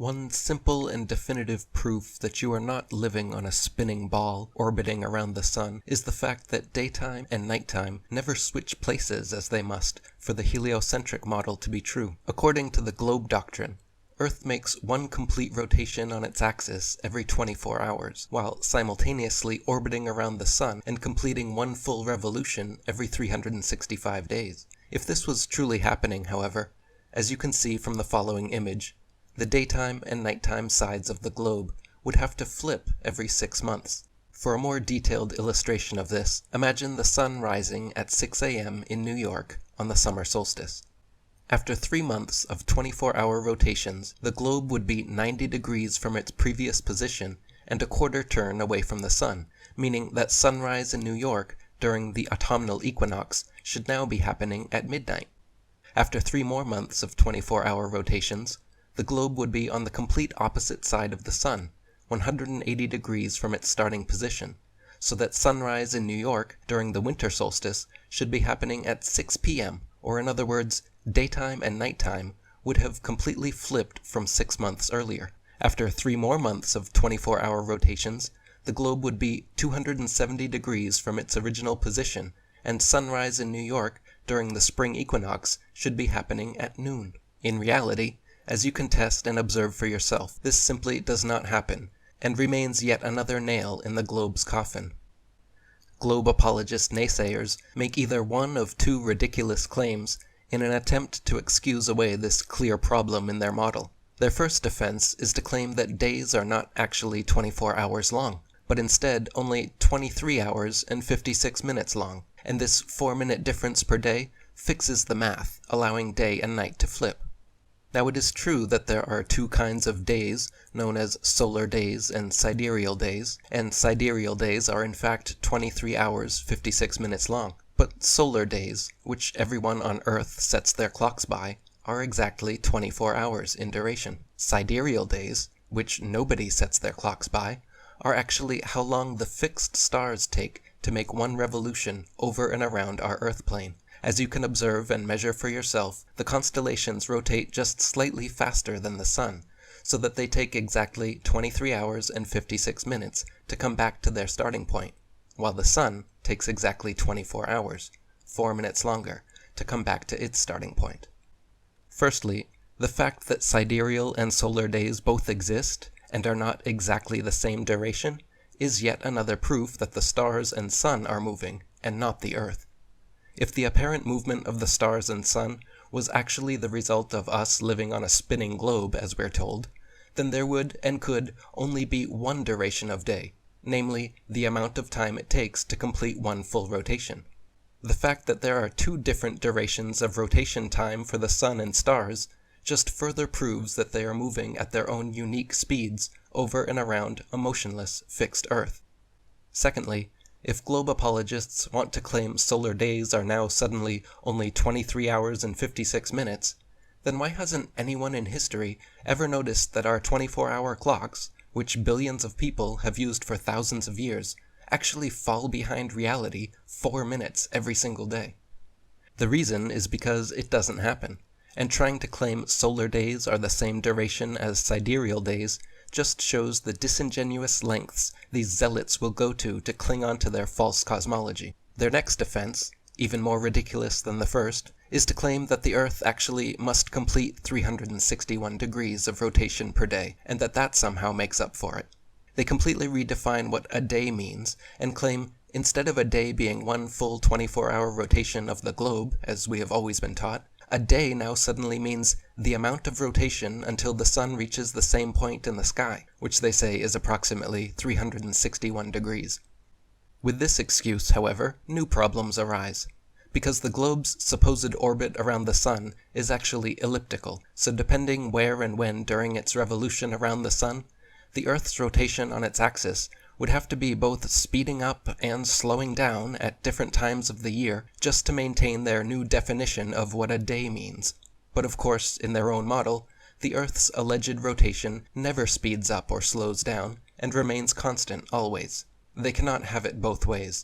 One simple and definitive proof that you are not living on a spinning ball orbiting around the sun is the fact that daytime and nighttime never switch places as they must for the heliocentric model to be true. According to the globe doctrine, Earth makes one complete rotation on its axis every 24 hours, while simultaneously orbiting around the sun and completing one full revolution every 365 days. If this was truly happening, however, as you can see from the following image, the daytime and nighttime sides of the globe would have to flip every 6 months. For a more detailed illustration of this, imagine the sun rising at 6 a.m. in New York on the summer solstice. After 3 months of 24-hour rotations, the globe would be 90 degrees from its previous position and a quarter turn away from the sun, meaning that sunrise in New York during the autumnal equinox should now be happening at midnight. After 3 more months of 24-hour rotations, the globe would be on the complete opposite side of the sun, 180 degrees from its starting position, so that sunrise in New York during the winter solstice should be happening at 6 p.m., or in other words, daytime and nighttime would have completely flipped from 6 months earlier. After 3 more months of 24-hour rotations, the globe would be 270 degrees from its original position, and sunrise in New York during the spring equinox should be happening at noon. In reality, as you can test and observe for yourself, this simply does not happen, and remains yet another nail in the globe's coffin. Globe apologist naysayers make either one of 2 ridiculous claims in an attempt to excuse away this clear problem in their model. Their first defense is to claim that days are not actually 24 hours long, but instead only 23 hours and 56 minutes long, and this 4-minute difference per day fixes the math, allowing day and night to flip. Now it is true that there are 2 kinds of days, known as solar days and sidereal days, and sidereal days are in fact 23 hours 56 minutes long. But solar days, which everyone on Earth sets their clocks by, are exactly 24 hours in duration. Sidereal days, which nobody sets their clocks by, are actually how long the fixed stars take to make one revolution over and around our Earth plane. As you can observe and measure for yourself, the constellations rotate just slightly faster than the sun, so that they take exactly 23 hours and 56 minutes to come back to their starting point, while the sun takes exactly 24 hours, 4 minutes longer, to come back to its starting point. Firstly, the fact that sidereal and solar days both exist and are not exactly the same duration is yet another proof that the stars and sun are moving, and not the Earth. If the apparent movement of the stars and sun was actually the result of us living on a spinning globe, as we're told, then there would and could only be one duration of day, namely, the amount of time it takes to complete one full rotation. The fact that there are 2 different durations of rotation time for the sun and stars just further proves that they are moving at their own unique speeds over and around a motionless, fixed Earth. Secondly, if globe apologists want to claim solar days are now suddenly only 23 hours and 56 minutes, then why hasn't anyone in history ever noticed that our 24-hour clocks, which billions of people have used for thousands of years, actually fall behind reality 4 minutes every single day? The reason is because it doesn't happen, and trying to claim solar days are the same duration as sidereal days just shows the disingenuous lengths these zealots will go to cling on to their false cosmology. Their next defense, even more ridiculous than the first, is to claim that the Earth actually must complete 361 degrees of rotation per day, and that somehow makes up for it. They completely redefine what a day means, and claim instead of a day being one full 24-hour rotation of the globe, as we have always been taught, a day now suddenly means the amount of rotation until the sun reaches the same point in the sky, which they say is approximately 361 degrees. With this excuse, however, new problems arise, because the globe's supposed orbit around the sun is actually elliptical, so depending where and when during its revolution around the sun, the Earth's rotation on its axis would have to be both speeding up and slowing down at different times of the year just to maintain their new definition of what a day means. But of course, in their own model, the Earth's alleged rotation never speeds up or slows down, and remains constant always. They cannot have it both ways.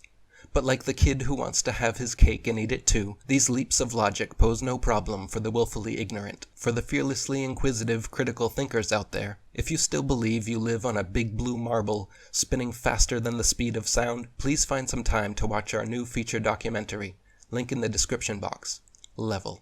But like the kid who wants to have his cake and eat it too, these leaps of logic pose no problem for the willfully ignorant. For the fearlessly inquisitive, critical thinkers out there, if you still believe you live on a big blue marble, spinning faster than the speed of sound, please find some time to watch our new feature documentary. Link in the description box. Level.